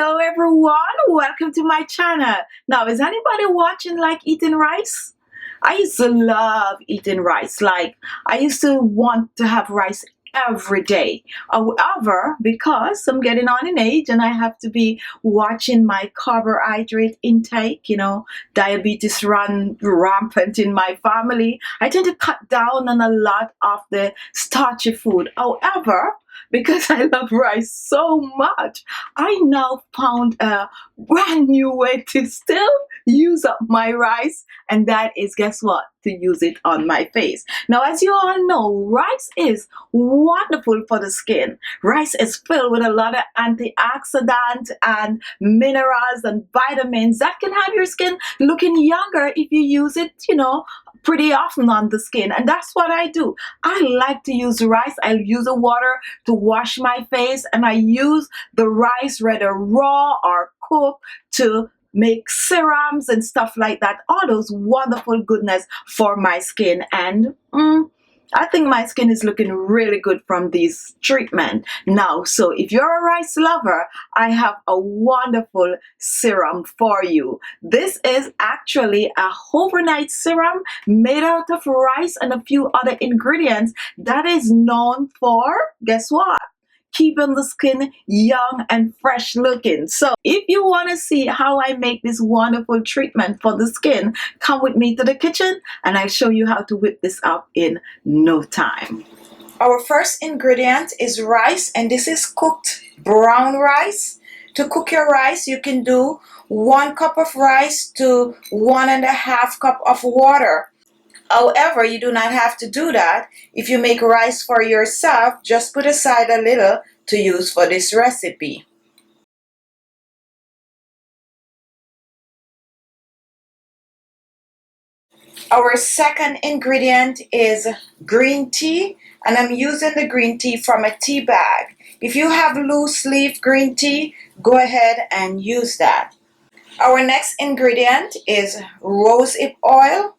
Hello everyone, welcome to my channel. Now, is anybody watching like eating rice? I used to love eating rice. Like, I used to want to have rice every day. However, because I'm getting on in age and I have to be watching my carbohydrate intake, diabetes run rampant in my family, I tend to cut down on a lot of the starchy food. However, because I love rice so much, I now found a brand new way to still use up my rice, and that is, guess what? To use it on my face. Now, as you all know, rice is wonderful for the skin. Rice is filled with a lot of antioxidants and minerals and vitamins that can have your skin looking younger if you use it, pretty often on the skin. And that's what I do. I like to use rice. I use the water to wash my face, and I use the rice, whether raw or cooked, to make serums and stuff like that. All those wonderful goodness for my skin. And I think my skin is looking really good from this treatment now. So if you're a rice lover, I have a wonderful serum for you. This is actually a overnight serum made out of rice and a few other ingredients that is known for, guess what? Keeping the skin young and fresh looking. So if you want to see how I make this wonderful treatment for the skin, come with me to the kitchen and I'll show you how to whip this up in no time. Our first ingredient is rice, and this is cooked brown rice. To cook your rice, you can do 1 cup of rice to 1.5 cup of water. However, you do not have to do that. If you make rice for yourself, just put aside a little to use for this recipe. Our second ingredient is green tea, and I'm using the green tea from a tea bag. If you have loose leaf green tea, go ahead and use that. Our next ingredient is rosehip oil.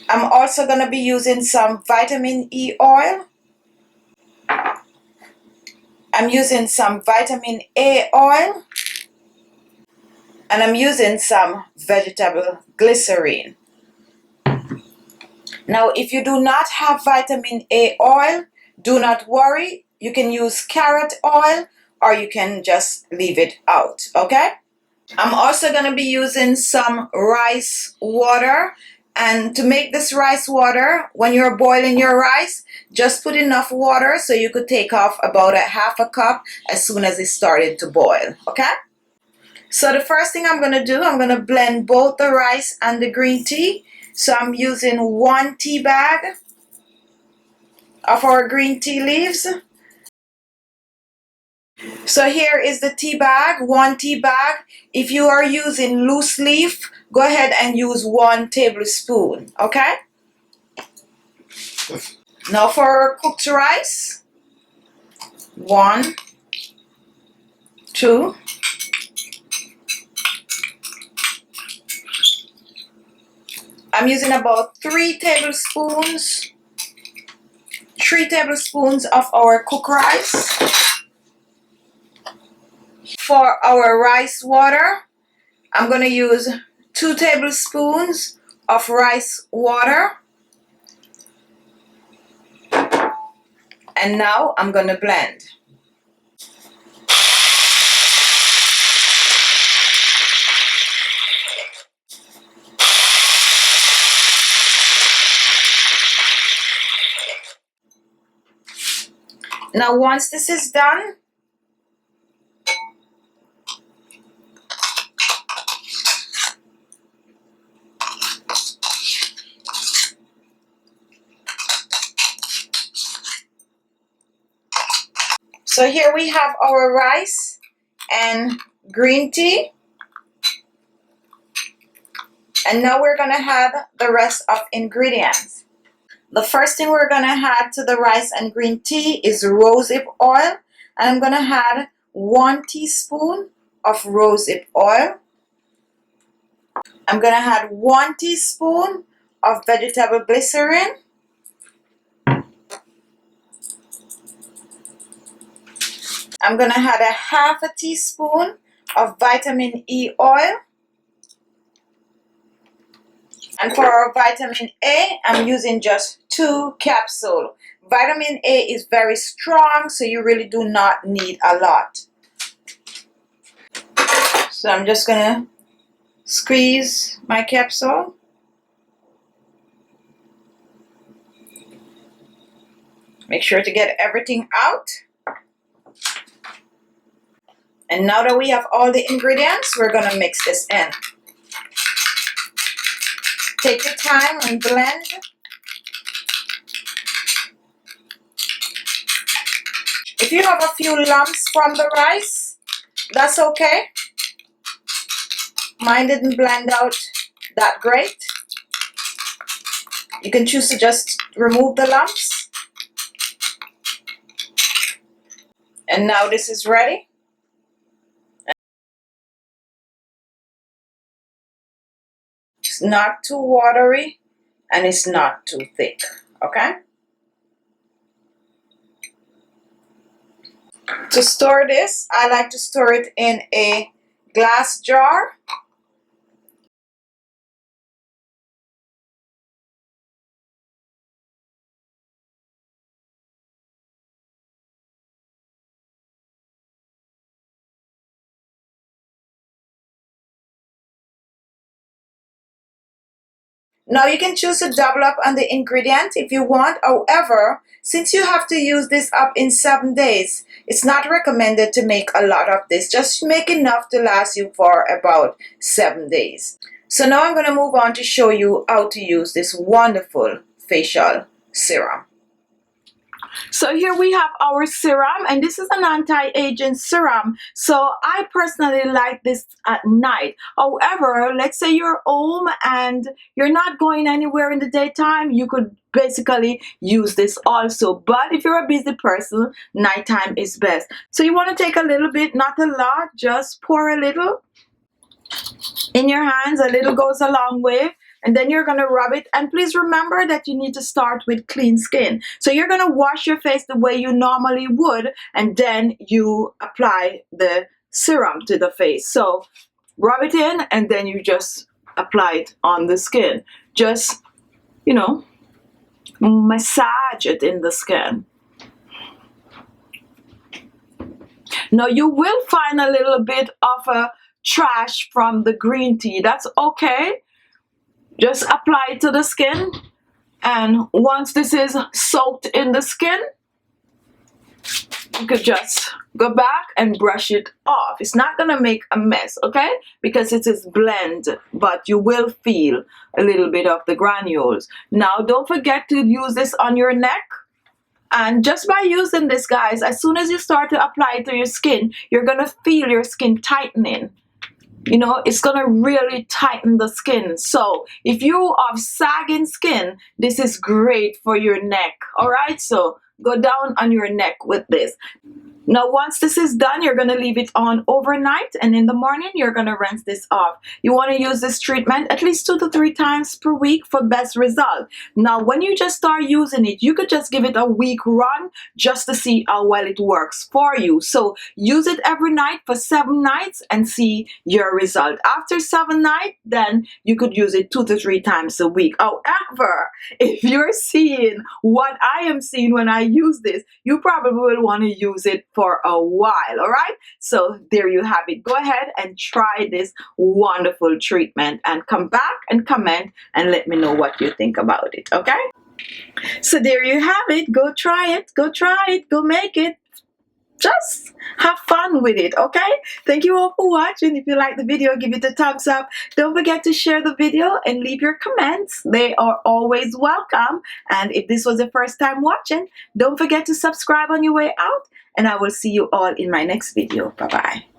I'm also going to be using some vitamin E oil. I'm using some vitamin A oil. And I'm using some vegetable glycerine. Now, if you do not have vitamin A oil, do not worry. You can use carrot oil, or you can just leave it out, okay? I'm also going to be using some rice water. And to make this rice water, when you're boiling your rice, just put enough water so you could take off about 1/2 cup as soon as it started to boil, okay? So the first thing I'm going to do, I'm going to blend both the rice and the green tea. So I'm using 1 tea bag of our green tea leaves. So here is the tea bag, 1 tea bag. If you are using loose leaf, go ahead and use 1 tablespoon, okay? Now for our cooked rice, 1, 2, I'm using about 3 tablespoons of our cooked rice. For our rice water, I'm going to use 2 tablespoons of rice water. And now I'm going to blend. Now once this is done, so here we have our rice and green tea. And now we're going to add the rest of ingredients. The first thing we're going to add to the rice and green tea is rosehip oil. And I'm going to add 1 teaspoon of rosehip oil. I'm going to add 1 teaspoon of vegetable glycerin. I'm going to add 1/2 teaspoon of vitamin E oil. And for our vitamin A, I'm using just 2 capsules. Vitamin A is very strong, so you really do not need a lot. So I'm just gonna squeeze my capsule. Make sure to get everything out. And now that we have all the ingredients, we're gonna mix this in. Take your time and blend. If you have a few lumps from the rice, that's okay. Mine didn't blend out that great. You can choose to just remove the lumps. And now this is ready. It's not too watery and it's not too thick, okay? To store this, I like to store it in a glass jar. Now you can choose to double up on the ingredient if you want. However, since you have to use this up in 7 days, it's not recommended to make a lot of this. Just make enough to last you for about 7 days. So now I'm going to move on to show you how to use this wonderful facial serum. So here we have our serum, and this is an anti-aging serum. So I personally like this at night. However, let's say you're home and you're not going anywhere in the daytime, you could basically use this also. But if you're a busy person, nighttime is best. So you want to take a little bit, not a lot, just pour a little in your hands. A little goes a long way. And then you're going to rub it. And please remember that you need to start with clean skin. So you're going to wash your face the way you normally would. And then you apply the serum to the face. So rub it in and then you just apply it on the skin. Just, you know, massage it in the skin. Now you will find a little bit of a trash from the green tea. That's okay. Just apply it to the skin, and once this is soaked in the skin, you could just go back and brush it off. It's not gonna make a mess, okay? Because it is blend, but you will feel a little bit of the granules. Now don't forget to use this on your neck. And just by using this, guys, as soon as you start to apply it to your skin, you're gonna feel your skin tightening. You know, it's gonna really tighten the skin. So if you have sagging skin, this is great for your neck. All right, so go down on your neck with this. Now once this is done, you're going to leave it on overnight, and in the morning you're going to rinse this off. You want to use this treatment at least 2 to 3 times per week for best result. Now when you just start using it, you could just give it a week run just to see how well it works for you. So use it every night for 7 nights and see your result. After 7 nights, then you could use it 2 to 3 times a week. However, if you're seeing what I am seeing when I use this, you probably will want to use it for a while. All right, so there you have it. Go ahead and try this wonderful treatment and come back and comment and let me know what you think about it. Okay, so there you have it. Go try it, go make it. Just have fun with it. Okay, thank you all for watching. If you like the video, give it a thumbs up. Don't forget to share the video and leave your comments. They are always welcome. And if this was the first time watching, don't forget to subscribe on your way out, and I will see you all in my next video. Bye bye.